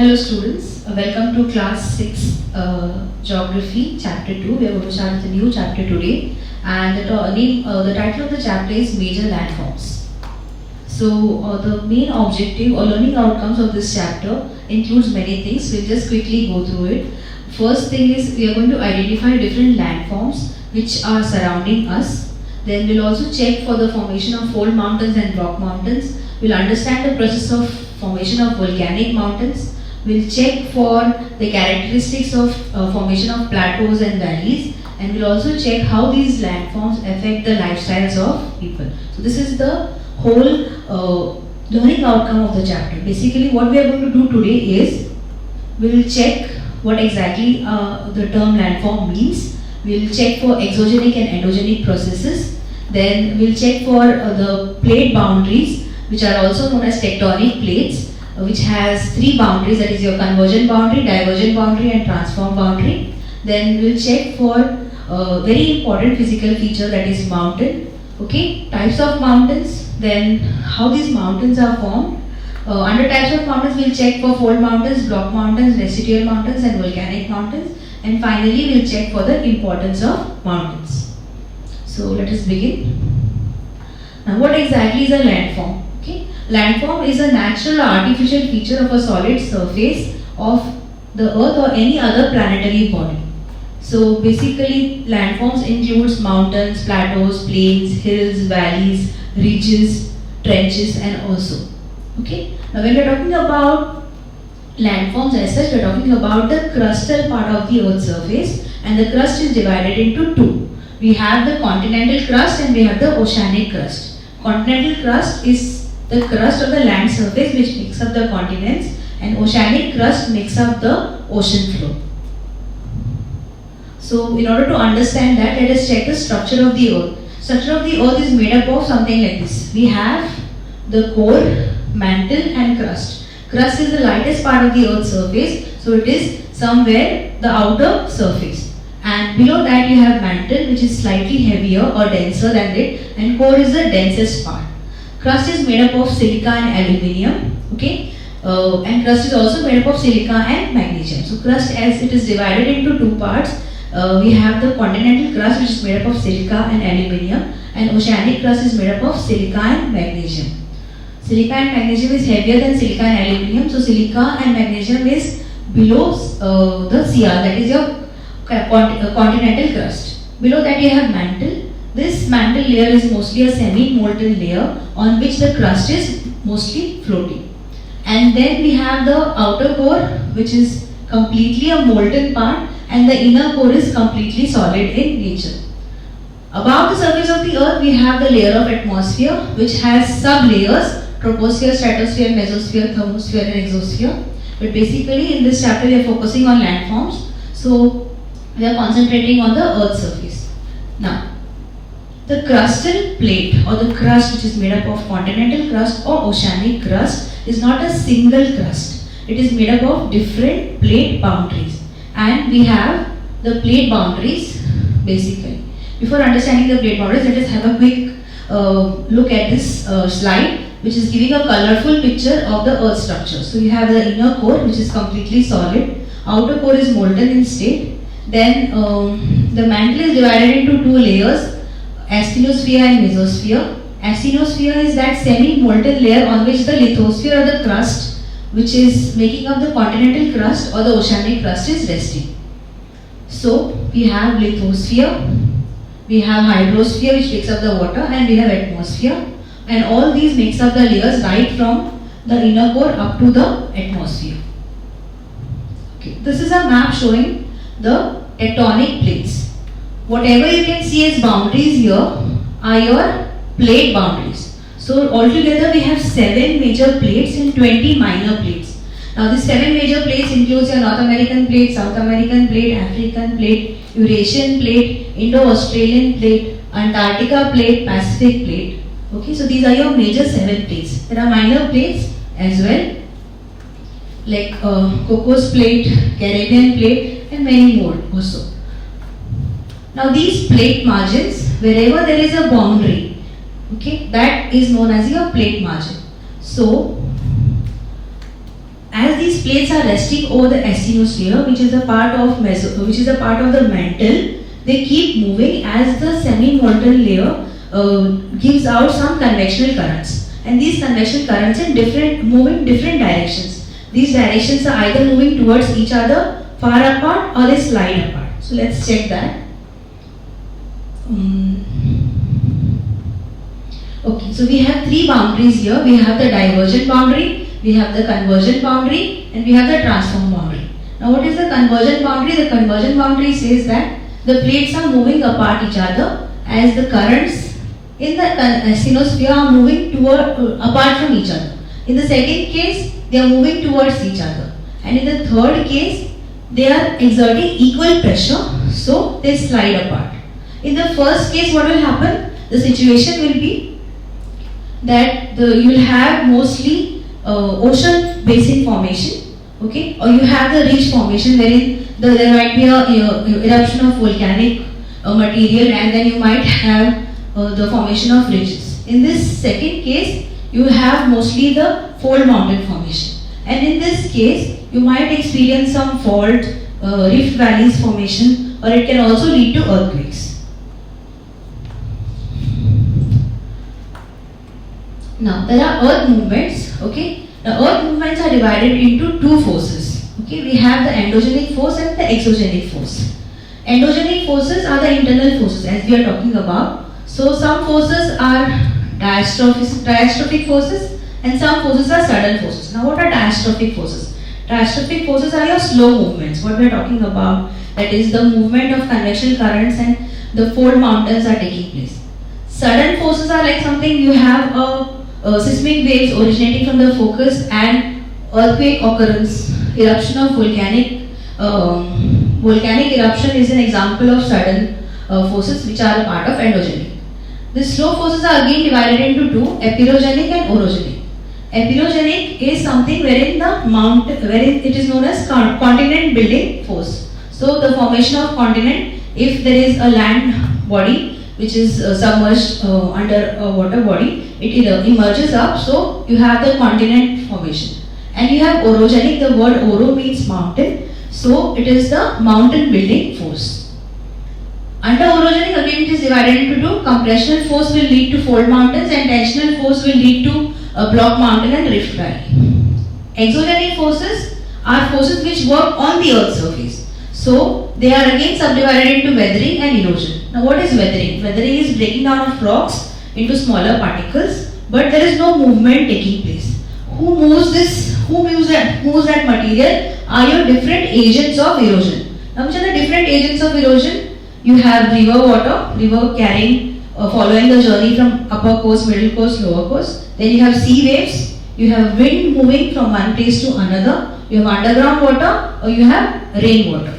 Hello students, welcome to class 6 Geography chapter 2. We are going to start with a new chapter today, and the title of the chapter is Major Landforms. So the main objective or learning outcomes of this chapter includes many things. We'll just quickly go through it. First thing is we are going to identify different landforms which are surrounding us. Then we'll also check for the formation of fold mountains and rock mountains. We'll understand the process of formation of volcanic mountains. We'll check for the characteristics of formation of plateaus and valleys, and we'll also check how these landforms affect the lifestyles of people. So this is the whole learning outcome of the chapter. Basically what we are going to do today is we'll check what exactly the term landform means. We'll check for exogenic and endogenic processes. Then we'll check for the plate boundaries, which are also known as tectonic plates, which has three boundaries, that is your convergent boundary, divergent boundary and transform boundary. Then we'll check for a very important physical feature, that is mountain. Okay, types of mountains, then how these mountains are formed. Under types of mountains, we'll check for fold mountains, block mountains, residual mountains and volcanic mountains. And finally, we'll check for the importance of mountains. So let us begin. Now what exactly is a landform? Okay. Landform is a natural or artificial feature of a solid surface of the earth or any other planetary body. So basically landforms includes mountains, plateaus, plains, hills, valleys, ridges, trenches and also. Okay. Now when we are talking about landforms as such, we are talking about the crustal part of the earth's surface, and the crust is divided into two. We have the continental crust and we have the oceanic crust. Continental crust is the crust of the land surface which makes up the continents, and oceanic crust makes up the ocean floor. So in order to understand that, let us check the structure of the earth. Structure of the earth is made up of something like this. We have the core, mantle and crust. Crust is the lightest part of the earth's surface, so it is somewhere the outer surface. And below that you have mantle, which is slightly heavier or denser than it, and core is the densest part. Crust is made up of silica and aluminium, okay, and crust is also made up of silica and magnesium. So crust, as it is divided into two parts, we have the continental crust, which is made up of silica and aluminium, and oceanic crust is made up of silica and magnesium. Silica and magnesium is heavier than silica and aluminium, so silica and magnesium is below the CR, that is your continental crust. Below that you have mantle. This mantle layer is mostly a semi-molten layer on which the crust is mostly floating. And then we have the outer core, which is completely a molten part, and the inner core is completely solid in nature. Above the surface of the earth, we have the layer of atmosphere, which has sub-layers: troposphere, stratosphere, mesosphere, thermosphere and exosphere. But basically in this chapter we are focusing on landforms, so we are concentrating on the earth's surface. Now, the crustal plate or the crust, which is made up of continental crust or oceanic crust, is not a single crust. It is made up of different plate boundaries, and we have the plate boundaries basically. Before understanding the plate boundaries, let us have a quick look at this slide, which is giving a colorful picture of the earth structure. So you have the inner core, which is completely solid, outer core is molten in state. Then the mantle is divided into two layers: asthenosphere and mesosphere. Asthenosphere is that semi-molten layer on which the lithosphere or the crust, which is making up the continental crust or the oceanic crust, is resting. So we have lithosphere, we have hydrosphere, which takes up the water, and we have atmosphere, and all these makes up the layers right from the inner core up to the atmosphere. Okay. This is a map showing the tectonic plates. Whatever you can see as boundaries here are your plate boundaries. So altogether we have 7 major plates and 20 minor plates. Now these 7 major plates includes your North American plate, South American plate, African plate, Eurasian plate, Indo-Australian plate, Antarctica plate, Pacific plate. Okay, so these are your major 7 plates. There are minor plates as well, like Cocos plate, Caribbean plate and many more also. Now these plate margins, wherever there is a boundary, okay, that is known as your plate margin. So as these plates are resting over the asthenosphere, which is a part of the mantle, they keep moving as the semi-molten layer gives out some convectional currents, and these convectional currents move in different directions. These directions are either moving towards each other, far apart, or they slide apart. So let's check that. Okay, so we have three boundaries here. We have the divergent boundary, we have the convergent boundary, and we have the transform boundary. Now what is the convergent boundary? The convergent boundary says that the plates are moving apart each other as the currents in the asthenosphere are moving apart from each other. In the second case, they are moving towards each other. And in the third case, they are exerting equal pressure, so they slide apart. In the first case, what will happen? The situation will be that you will have mostly ocean basin formation, okay, or you have the ridge formation wherein there might be a eruption of volcanic material, and then you might have the formation of ridges. In this second case, you have mostly the fold mountain formation, and in this case, you might experience some fault, rift valleys formation, or it can also lead to earthquakes. Now, there are earth movements, okay. The earth movements are divided into two forces, okay. We have the endogenic force and the exogenic force. Endogenic forces are the internal forces as we are talking about. So, some forces are diastrophic forces and some forces are sudden forces. Now, what are diastrophic forces? Diastrophic forces are your slow movements, what we are talking about. That is the movement of convectional currents and the fold mountains are taking place. Sudden forces are like something you have seismic waves originating from the focus and earthquake occurrence, eruption of volcanic eruption is an example of sudden forces which are a part of endogenic. The slow forces are again divided into two, epirogenic and orogenic. Epirogenic is something wherein it is known as continent building force. So the formation of continent, if there is a land body which is submerged under a water body, it emerges up, so you have the continent formation. And you have orogenic, the word oro means mountain, so it is the mountain building force. Under orogenic, again it is divided into two. Compressional force will lead to fold mountains and tensional force will lead to block mountain and rift valley. Exogenic forces are forces which work on the earth's surface. So they are again subdivided into weathering and erosion. Now what is weathering? Weathering is breaking down of rocks into smaller particles, but there is no movement taking place. Who moves that material are your different agents of erosion. Now which are the different agents of erosion? You have river carrying, following the journey from upper coast, middle coast, lower coast. Then you have sea waves, you have wind moving from one place to another, you have underground water, or you have rainwater.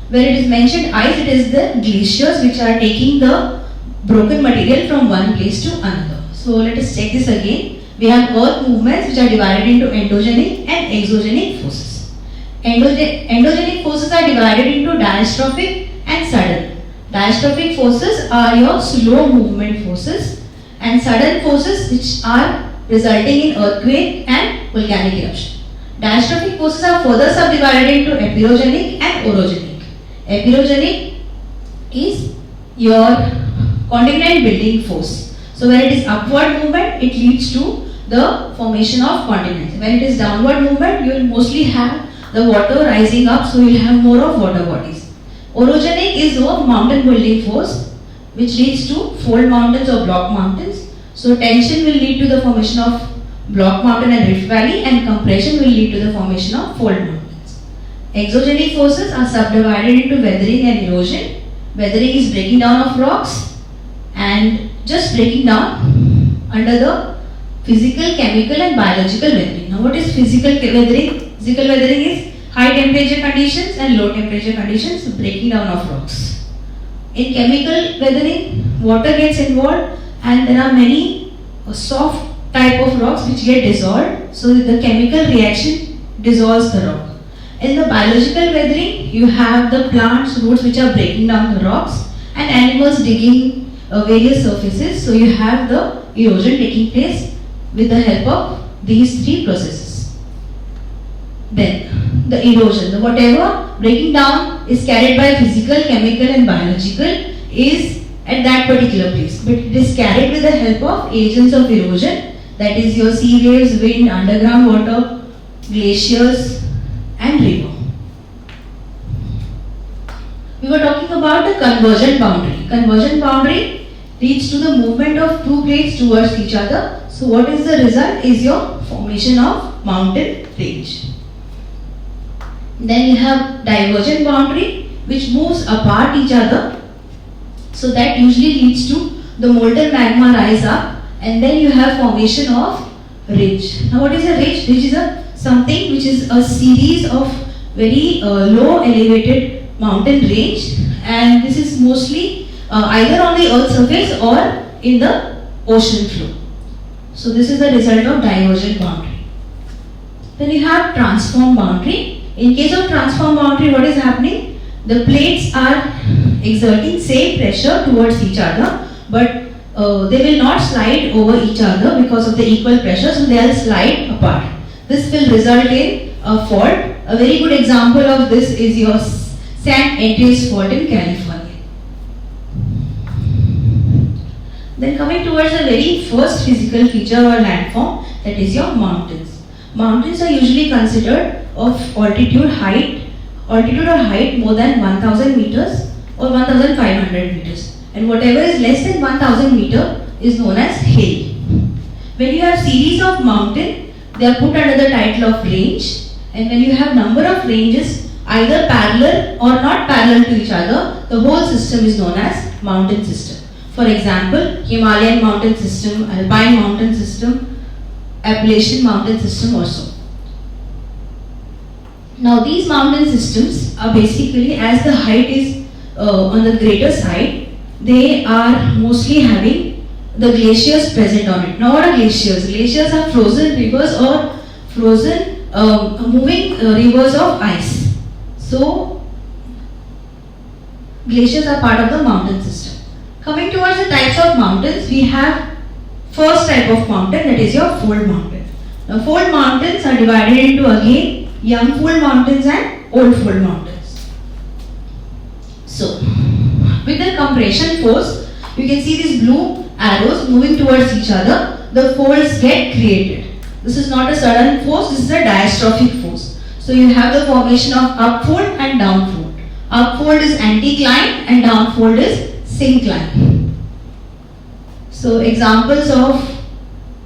Where it is mentioned ice, it is the glaciers which are taking the broken material from one place to another. So let us check this again. We have earth movements which are divided into endogenic and exogenic forces. Endogenic forces are divided into diastrophic and sudden. Diastrophic forces are your slow movement forces, and sudden forces which are resulting in earthquake and volcanic eruption. Diastrophic forces are further subdivided into epirogenic and orogenic. Epirogenic is your continent building force. So when it is upward movement, it leads to the formation of continents. When it is downward movement, you will mostly have the water rising up, so you will have more of water bodies. Orogenic is a mountain building force which leads to fold mountains or block mountains. So tension will lead to the formation of block mountain and rift valley, and compression will lead to the formation of fold mountains. Exogenic forces are subdivided into weathering and erosion. Weathering is breaking down of rocks and just breaking down under the physical, chemical and biological weathering. Now what is physical weathering? Physical weathering is high temperature conditions and low temperature conditions, breaking down of rocks. In chemical weathering, water gets involved and there are many soft type of rocks which get dissolved, so the chemical reaction dissolves the rock. In the biological weathering, you have the plants, roots which are breaking down the rocks and animals digging various surfaces, so you have the erosion taking place with the help of these three processes. Then the erosion, the whatever breaking down is carried by physical, chemical and biological is at that particular place, but it is carried with the help of agents of erosion, that is your sea waves, wind, underground water, glaciers and river. We were talking about the convergent boundary. Convergent boundary leads to the movement of two plates towards each other. So what is the result is your formation of mountain range. Then you have divergent boundary which moves apart each other. So that usually leads to the molten magma rise up, and then you have formation of ridge. Now what is a ridge? Ridge is something which is a series of very low elevated mountain range, and this is mostly either on the earth's surface or in the ocean floor. So this is the result of divergent boundary. Then you have transform boundary. In case of transform boundary, what is happening? The plates are exerting same pressure towards each other, but they will not slide over each other because of the equal pressure, so they will slide apart. This will result in a fault. A very good example of this is your San Andreas Fault in California. Then coming towards the very first physical feature or landform, that is your mountains. Mountains are usually considered of altitude or height more than 1000 meters or 1500 meters, and whatever is less than 1000 meter is known as hill. When you have series of mountain, they are put under the title of range, and when you have number of ranges either parallel or not parallel to each other, the whole system is known as mountain system. For example, Himalayan mountain system, Alpine mountain system, Appalachian mountain system also. Now these mountain systems are basically, as the height is on the greater side, they are mostly having the glaciers present on it. Now what are glaciers? Glaciers are frozen rivers or frozen moving rivers of ice. So, glaciers are part of the mountain system. Coming towards the types of mountains, we have first type of mountain, that is your fold mountain. Now, fold mountains are divided into again young fold mountains and old fold mountains. So, with the compression force, you can see these blue arrows moving towards each other, the folds get created. This is not a sudden force, this is a diastrophic force. So you have the formation of upfold and downfold. Upfold is anticline and downfold is syncline. So examples of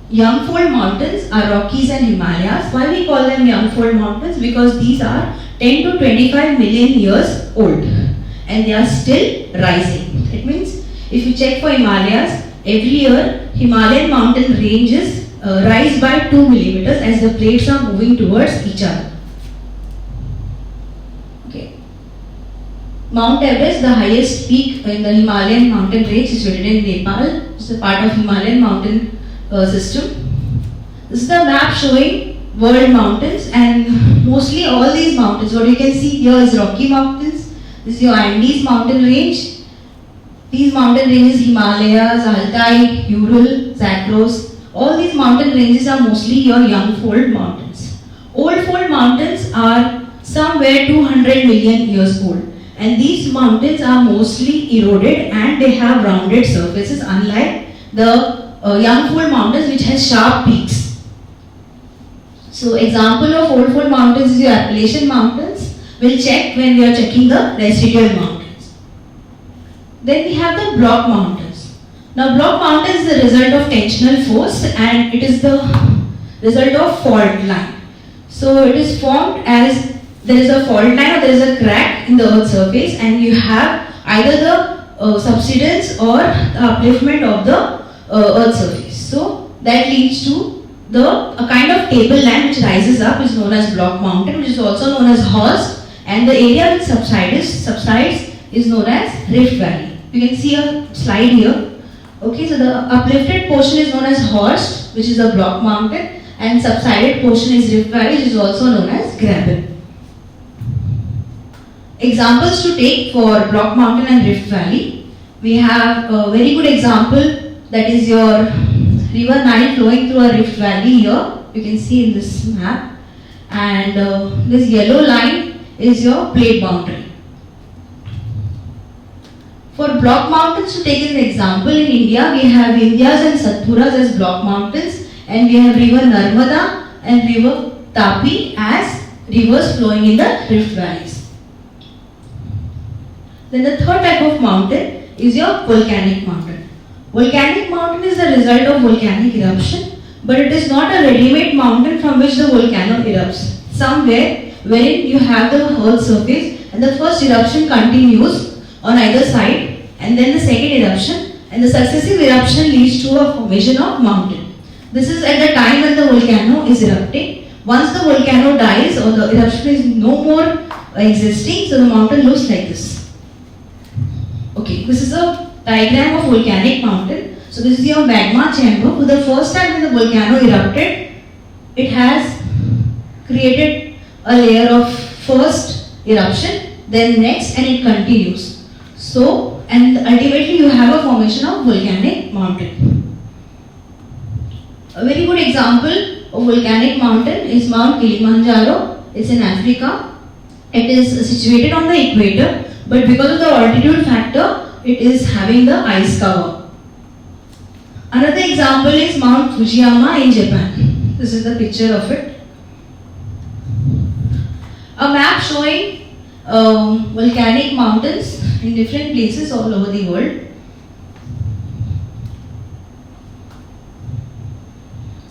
young fold mountains are Rockies and Himalayas. Why we call them young fold mountains? Because these are 10 to 25 million years old and they are still rising. It means if you check for Himalayas, every year Himalayan mountain ranges rise by 2 millimeters as the plates are moving towards each other. Mount Everest, the highest peak in the Himalayan mountain range, is situated in Nepal. It's a part of Himalayan mountain system. This is the map showing world mountains, and mostly all these mountains, what you can see here is Rocky Mountains. This is your Andes mountain range. These mountain ranges, Himalayas, Altai, Ural, Zagros, all these mountain ranges are mostly your young fold mountains. Old fold mountains are somewhere 200 million years old. And these mountains are mostly eroded and they have rounded surfaces, unlike the young fold mountains which has sharp peaks. So example of old fold mountains is your Appalachian mountains. We'll check when we are checking the residual mountains. Then we have the block mountains. Now block mountains is the result of tensional force and it is the result of fault line. So it is formed as there is a fault line or there is a crack in the earth's surface and you have either the subsidence or the upliftment of the earth's surface. So that leads to a kind of tableland which rises up, is known as block mountain, which is also known as horst, and the area which subsides is known as rift valley. You can see a slide here. Okay, so the uplifted portion is known as horst, which is a block mountain, and subsided portion is rift valley, which is also known as graben. Examples to take for block mountain and rift valley. We have a very good example, that is your river Nile flowing through a rift valley here. You can see in this map. and this yellow line is your plate boundary. For block mountains, to take an example, in India we have Vindhyas and Satpuras as block mountains, and we have river Narmada and river Tapi as rivers flowing in the rift valleys. Then the third type of mountain is your volcanic mountain. Volcanic mountain is the result of volcanic eruption, but it is not a ready-made mountain from which the volcano erupts. Somewhere wherein you have the earth's surface and the first eruption continues on either side, and then the second eruption, and the successive eruption leads to a formation of mountain. This is at the time when the volcano is erupting. Once the volcano dies or the eruption is no more existing, so the mountain looks like this. Okay, this is a diagram of volcanic mountain. So this is your magma chamber. For the first time when the volcano erupted, it has created a layer of first eruption, then next, and it continues. So, and ultimately you have a formation of volcanic mountain. A very good example of volcanic mountain is Mount Kilimanjaro. It's in Africa. It is situated on the equator, but because of the altitude factor, it is having the ice cover. Another example is Mount Fujiyama in Japan. This is the picture of it. A map showing volcanic mountains in different places all over the world.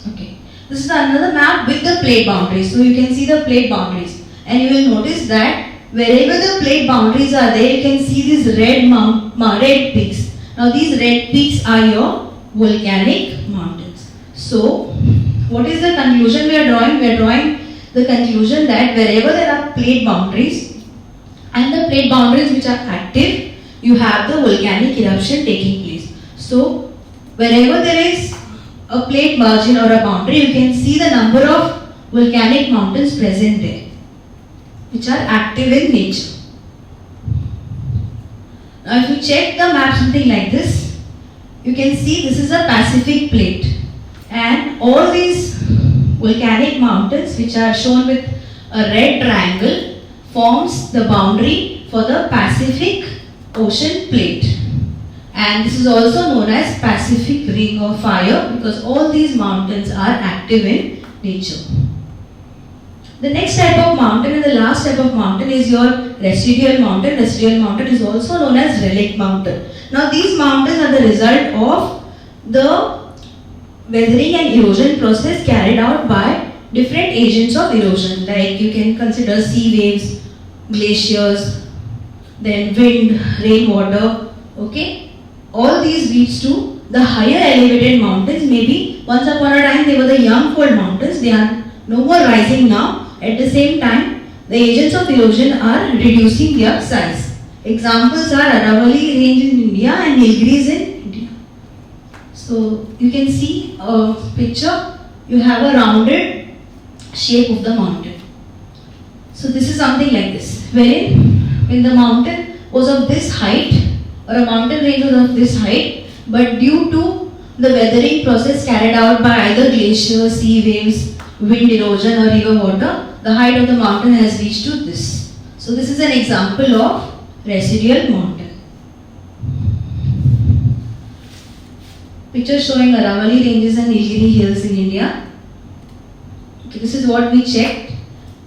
Okay, this is another map with the plate boundaries. So you can see the plate boundaries, and you will notice that wherever the plate boundaries are there, you can see these red peaks. Now these red peaks are your volcanic mountains. So what is the conclusion we are drawing? We are drawing the conclusion that wherever there are plate boundaries, and the plate boundaries which are active, you have the volcanic eruption taking place. So wherever there is a plate margin or a boundary, you can see the number of volcanic mountains present there, which are active in nature. Now if you check the map something like this, you can see this is a Pacific plate, and all these volcanic mountains which are shown with a red triangle forms the boundary for the Pacific Ocean plate, and this is also known as Pacific Ring of Fire because all these mountains are active in nature. The next type of mountain and the last type of mountain is your residual mountain. Residual mountain is also known as relic mountain. Now these mountains are the result of the weathering and erosion process carried out by different agents of erosion, like you can consider sea waves, glaciers, then wind, rainwater. Okay, all these leads to the higher elevated mountains. Maybe once upon a time they were the young cold mountains. They are no more rising now. At the same time, the agents of erosion are reducing their size. Examples are Aravalli range in India and Nilgiris in India. So you can see a picture. You have a rounded shape of the mountain. So this is something like this, wherein when the mountain was of this height, or a mountain range was of this height, but due to the weathering process carried out by either glaciers, sea waves, wind erosion or river water, the height of the mountain has reached to this. So this is an example of residual mountain. Picture showing Aravalli ranges and Nilgiri hills in India. Okay, this is what we checked.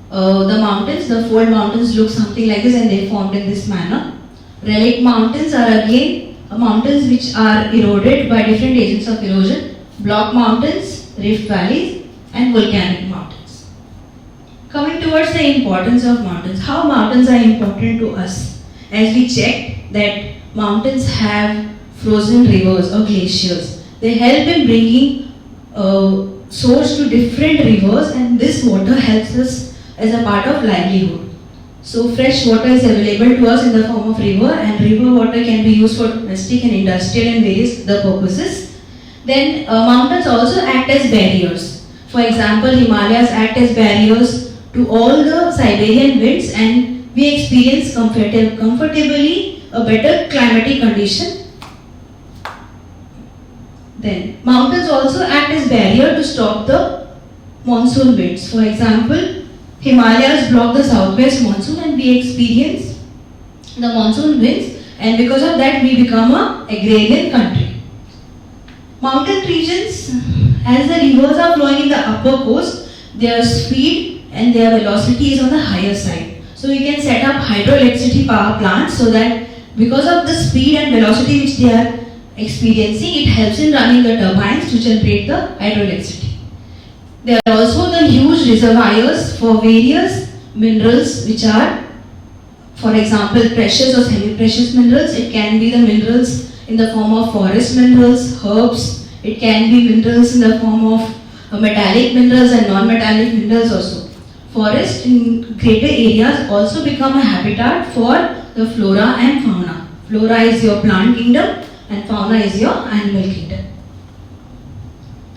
The mountains, the fold mountains look something like this and they formed in this manner. Relic mountains are again mountains which are eroded by different agents of erosion. Block mountains, rift valleys and volcanic mountains. Coming towards the importance of mountains, how mountains are important to us. As we checked that mountains have frozen rivers or glaciers. They help in bringing source to different rivers, and this water helps us as a part of livelihood. So fresh water is available to us in the form of river, and river water can be used for domestic and industrial and various other purposes. Then mountains also act as barriers. For example, Himalayas act as barriers to all the Siberian winds, and we experience comfortably a better climatic condition. Then mountains also act as barrier to stop the monsoon winds. For example, Himalayas block the southwest monsoon and we experience the monsoon winds, and because of that we become a agrarian country. Mountain regions, as the rivers are flowing in the upper coast, their speed and their velocity is on the higher side. So we can set up hydroelectricity power plants so that because of the speed and velocity which they are experiencing, it helps in running the turbines to generate the hydroelectricity. There are also the huge reservoirs for various minerals which are, for example, precious or semi-precious minerals. It can be the minerals in the form of forest minerals, herbs. It can be minerals in the form of metallic minerals and non-metallic minerals also. Forests in greater areas also become a habitat for the flora and fauna. Flora is your plant kingdom and fauna is your animal kingdom.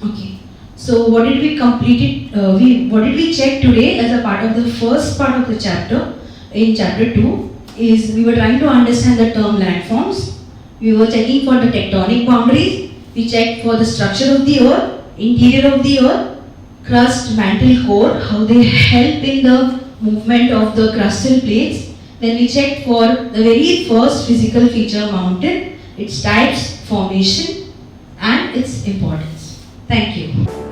Okay. So what did we complete? What did we check today as a part of the first part of the chapter? In chapter 2 is we were trying to understand the term landforms. We were checking for the tectonic boundaries. We checked for the structure of the earth, interior of the earth, crust, mantle, core, how they help in the movement of the crustal plates. Then we checked for the very first physical feature, mountain, its types, formation and its importance. Thank you.